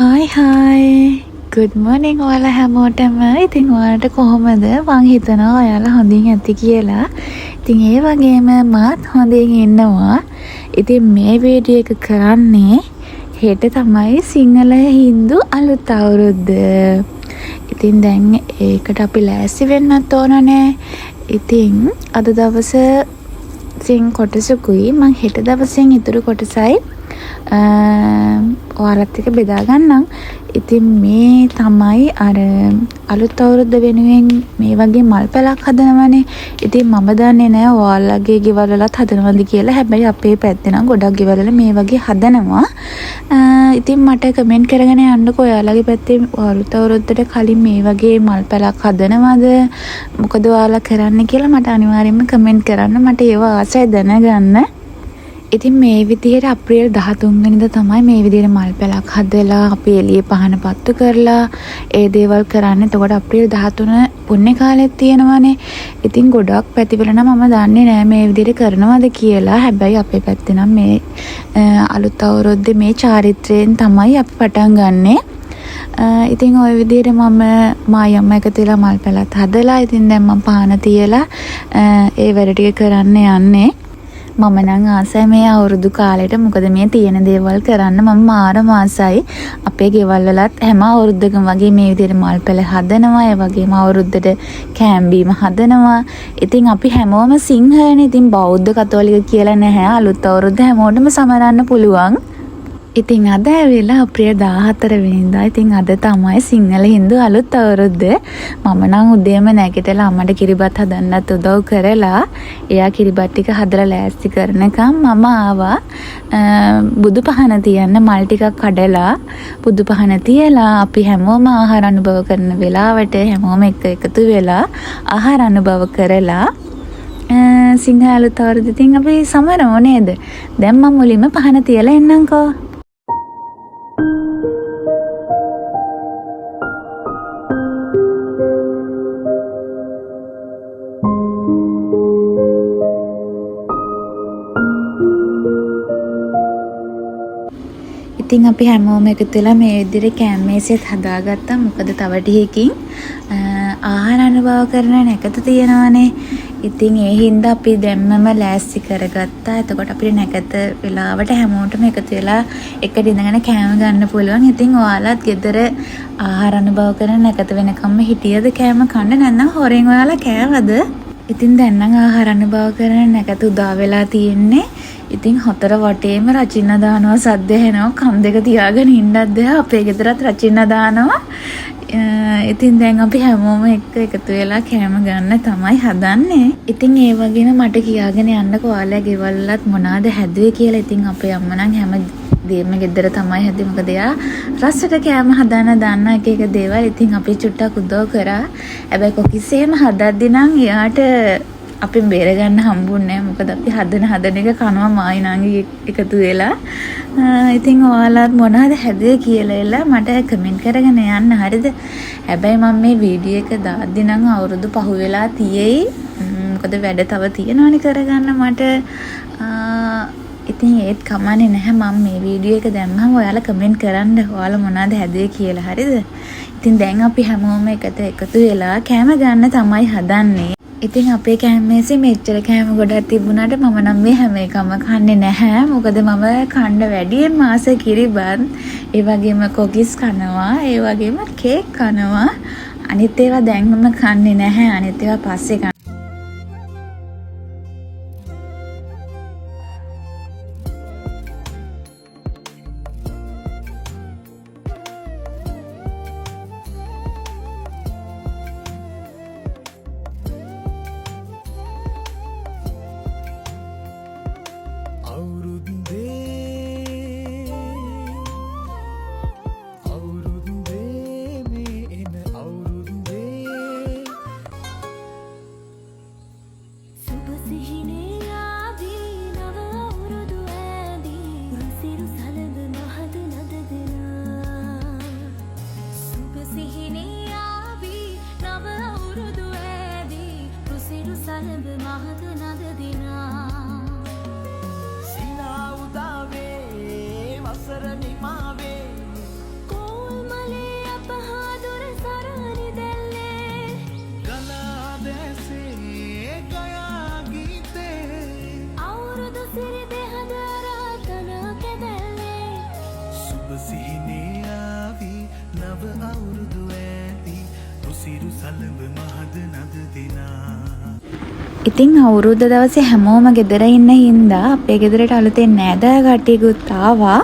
Hi. Good morning ඔයාලා හැමෝටම. ඉතින් ඔයාලට කොහොමද? මං හිතනවා ඔයාලා හොඳින් ඇති කියලා. ඉතින් ඒ වගේම මාත් හොඳින් ඉන්නවා. ඉතින් මේ වීඩියෝ එක කරන්නේ හෙට තමයි සිංහල හින්දු අලුත් අවුරුද්ද. ඉතින් දැන් ඒකට අපි ලෑස්ති වෙන්නත් ඕනනේ. ඉතින් අද දවසින් කොටසකුයි මං හෙට දවසින් ඉතුරු කොටසයි ඔයාලත් එක්ක බෙදා ගන්නම්. ඉතින් මේ තමයි අර අලුත් අවුරුද්ද වෙනුවෙන් මේ වගේ මල් පැලක් හදනවනේ. ඉතින් මම දන්නේ නැහැ ඔයාලගේ ගෙවල් වලත් හදනවද කියලා. හැබැයි අපේ පැත්තේ නම් ගොඩක් ගෙවල් වල මේ වගේ හදනවා. ඉතින් මට කමෙන්ට් කරගෙන යන්නකෝ ඔයාලගේ පැත්තේ අලුත් අවුරුද්දට කලින් මේ වගේ මල් පැලක් හදනවද? මොකද ඔයාලා කරන්නේ කියලා මට අනිවාර්යයෙන්ම කමෙන්ට් කරන්න. මට ඒව ආසයි දැනගන්න. ඉතින් මේ විදිහට අප්‍රේල් 13 වෙනිදා තමයි මේ විදිහට මල් පැලක් හදලා අපි එළියේ පහන පත්තු කරලා ඒ දේවල් කරන්නේ. එතකොට අප්‍රේල් 13 පුණ්‍ය කාලෙත් තියෙනවානේ. ඉතින් ගොඩක් පැතිවල නම් මම දන්නේ නෑ මේ විදිහට කරනවද කියලා. හැබැයි අපේ පැත්තේ නම් මේ අලුත් අවුරුද්දේ මේ චාරිත්‍රයෙන් තමයි අපි පටන් ගන්නෙ. ඉතින් ওই විදිහට මම මායි අම්මා එකතු වෙලා මල් පැලක් හදලා ඉතින් දැන් මම පහන තියලා ඒ වැඩ ටික කරන්න යන්නේ. මම නම් ආසයි මේ අවුරුදු කාලෙට. මොකද මේ තියෙන දේවල් කරන්න මම මාර මාසයි. අපේ ගෙවල් වලත් හැම අවුරුද්දකම වගේ මේ විදිහට මල් පැල හදනවා. ඒ වගේම අවුරුද්දට කෑම් බීම හදනවා. ඉතින් අපි හැමෝම සිංහලනේ. ඉතින් බෞද්ධ කතෝලික කියලා නැහැ. අලුත් අවුරුද්ද හැමෝටම සමරන්න පුළුවන්. ඉතින් අද ඇවිල්ලා අප්‍රේල් 14 වෙනිදා. ඉතින් අද තමයි සිංහල හින්දු අලුත් අවුරුද්ද. මම නම් උදේම නැගිටලා අම්මට කිරිබත් හදන්නත් උදව් කරලා එයා කිරිබත් ටික හදලා ලෑස්ති කරනකම් මම ආවා බුදු පහන තියන්න. මල් ටිකක් කඩලා බුදු පහන තියලා අපි හැමෝම ආහාර අනුභව කරන වෙලාවට හැමෝම එකතු වෙලා ආහාර අනුභව කරලා සිංහල අලුත් අවුරුද්ද ඉතින් අපි සමරමු නේද? දැන් මම මුලින්ම පහන තියලා එන්නම්කෝ. ඉතින් අපි හැමෝම එකතු වෙලා මේ විදිහට කෑම මේසෙත් හදාගත්තා. මොකද තව ටිකකින් ආහාර අනුභව කරන නැකත තියෙනවනේ. ඉතින් ඒ හින්දා අපි දැම්මම ලෑස්ති කරගත්තා. එතකොට අපිට නැකත වෙලාවට හැමෝටම එකතු වෙලා එකට ඉඳගෙන කෑම ගන්න පුළුවන්. ඉතින් ඔයාලත් ගෙදර ආහාර අනුභව කරන නැකත වෙනකම්ම හිටියද කෑම කන්න? නැත්නම් හොරෙන් ඔයාලා කෑවද? ඉතින් දැන් නම් ආහාර අනුභව කරන නැකත උදා වෙලා තියෙන්නේ. ඉතින් හතර වටේම රචින්න දානවා, සද්ද ඇහෙනවා. කන් දෙක තියාගෙන ඉන්නත් බෑ. අපේ ගෙදරත් රචින්න දානවා. ඉතින් දැන් අපි හැමෝම එකතු වෙලා කෑම ගන්න තමයි හදන්නේ. ඉතින් ඒ වගේම මට කියාගෙන යන්නකෝ ඔයාලා ගෙවල්ලත් මොනවාද හැදුවේ කියලා. ඉතින් අපේ අම්මා නම් හැම දෙයක්ම ගෙදර තමයි හැදුවේ. මොකද එයා රසට කෑම හදන්න දන්න එක දේවල්. ඉතින් අපි චුට්ටක් උදව් කරා. හැබැයි කොකිසේම හදද්දි නම් එයාට අපි බේර ගන්න හම්බුන්නේ නැහැ. මොකද අපි හදන එක කනවා මායි නංගි එකතු වෙලා. ඉතින් ඔයාලත් මොනවද හැදුවේ කියලා එලා මට කමෙන්ට් කරගෙන යන්න. හරිද? හැබැයි මම මේ වීඩියෝ එක දාද්දි නම් අවුරුදු පහ වෙලා තියෙයි. මොකද වැඩ තව තියෙනවනේ කරගන්න මට. ඉතින් ඒත් කමන්නේ නැහැ. මම මේ වීඩියෝ එක දැම්මම ඔයාලා කමෙන්ට් කරන්න ඔයාලා මොනවද හැදුවේ කියලා. හරිද? ඉතින් දැන් අපි හැමෝම එකතු වෙලා කෑම ගන්න තමයි හදන්නේ. ඉතින් අපේ කෑම මේසේ මෙච්චර කෑම ගොඩක් තිබුණාට මම නම් මේ හැම එකම කන්නේ නැහැ. මොකද මම කන්න වැඩියෙන් මාස කිරිබත්, ඒ වගේම කොකිස් කනවා, ඒ වගේම කේක් කනවා. අනිත් ඒවා දැන් මම කන්නේ නැහැ. අනිත් ඒවා පස්සේ කනවා. ඉතින් අවුරුද්ද දවසේ හැමෝම ගෙදර ඉන්න හින්දා අපේ ගෙදරට අලුතෙන් නෑදෑ කට්ටියකුත් ආවා.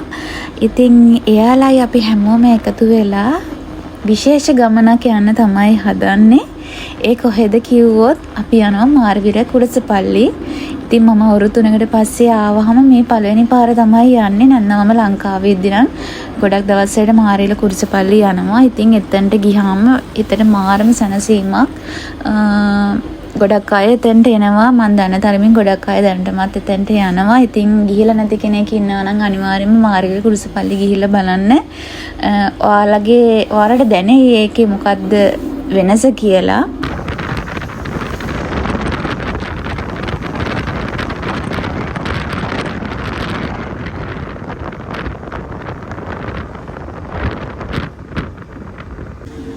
ඉතින් එයාලයි අපි හැමෝම එකතු වෙලා විශේෂ ගමනක් යන්න තමයි හදන්නේ. ඒ කොහෙද කිව්වොත් අපි යනවා මාර්විල කුරුසපල්ලි. ඉතින් මම අවුරුදු 3කට පස්සේ ආවහම මේ පළවෙනි පාර තමයි යන්නේ. නැත්නම් මම ලංකාවේ ඉඳන් ගොඩක් දවස්වලට මාර්විල කුරුසපල්ලි යනවා. ඉතින් එතනට ගියාම එතන මාරම සැනසීමක්. ගොඩක් අය එතනට එනවා. මම දන්න තරමින් ගොඩක් අය දැනටමත් එතනට යනවා. ඉතින් ගිහිලා නැති කෙනෙක් ඉන්නවා නම් අනිවාර්යයෙන්ම මාර්විල කුරුසපල්ලි ගිහිල්ලා බලන්න. ඔයාලට දැනේ ඒකේ මොකද්ද වෙනස කියලා.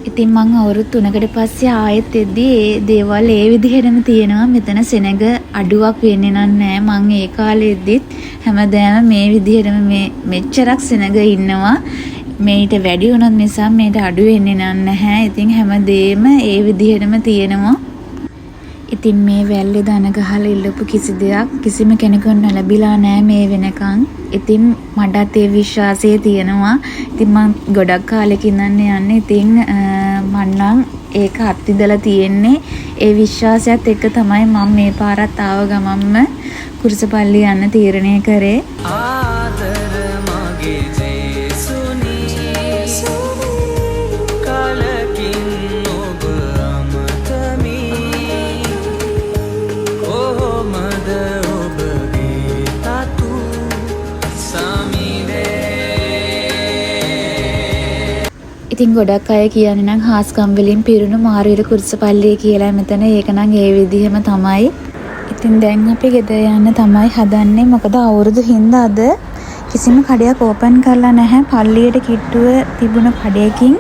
ඉතින් මං අවුරුදු 3කට පස්සේ ආයෙත් එද්දී ඒ දේවල් ඒ විදිහටම තියෙනවා. මෙතන සෙනඟ අඩුවක් වෙන්නේ නැහැ. මං ඒ කාලේ එද්දිත් හැමදාම මේ විදිහටම මෙච්චරක් සෙනඟ ඉන්නවා. මේට වැඩි වුණොත් නිසා මේට අඩු වෙන්නේ නැහැ. ඉතින් හැමදේම ඒ විදිහටම තියෙනවා. ඉතින් මේ වැල්ලේ දන ගහලා ඉල්ලපු කිසි දෙයක් කිසිම කෙනෙකුට ලැබිලා නැහැ මේ වෙනකන්. ඉතින් මටත් ඒ විශ්වාසය තියෙනවා. ඉතින් මම ගොඩක් කාලෙකින් යන්නේ. ඉතින් මම නම් ඒක අත්විඳලා තියෙන්නේ. ඒ විශ්වාසයත් එක්ක තමයි මම මේ පාරත් ආව ගමන්ම කුරුසපල්ලි යන්න තීරණය කරේ. ඉතින් ගොඩක් අය කියන්නේ නම් හාස්කම් වලින් පිරුණු මාර්විල කුරුසපල්ලිය කියලා මෙතන. ඒක නම් ඒ විදිහම තමයි. ඉතින් දැන් අපි ගෙදර යන්න තමයි හදන්නේ. මොකද අවුරුදු හින්දා අද කිසිම කඩයක් ඕපන් කරලා නැහැ. පල්ලියට කිට්ටුව තිබුණ කඩයකින්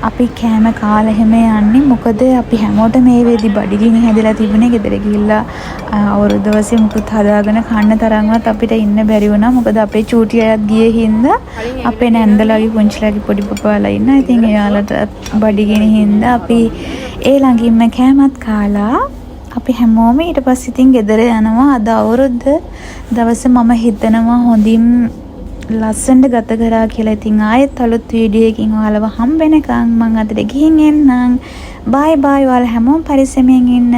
අපි කෑම කාලා හැම යන්නේ. මොකද අපි හැමෝටම මේ වෙදි බඩගිනි හැදලා තිබුණේ. ගෙදර ගිහිල්ලා අවුරුදු දවසේ මුකුත් හදාගෙන කන්න තරම්වත් අපිට ඉන්න බැරි වුණා. මොකද අපේ චූටි අයත් ගියේ හින්දා අපේ නැන්දලාගේ පුංචිලාගේ පොඩි පපාලා ඉන්නා. ඉතින් එයාලට බඩගිනි හින්දා අපි ඒ ළඟින්ම කෑමත් කාලා අපි හැමෝම ඊට පස්සේ ඉතින් ගෙදර යනවා. අද අවුරුද්ද දවසේ මම හිතනවා හොඳින් ලස්සනට ගත කරා කියලා. ඉතින් ආයෙත් අලුත් වීඩියෝ එකකින් ඔයාලව හම්බ වෙනකන් මම අදට ගිහින් එන්නම්. බයි බයි. ඔයාලා හැමෝම පරිස්සමෙන් ඉන්න.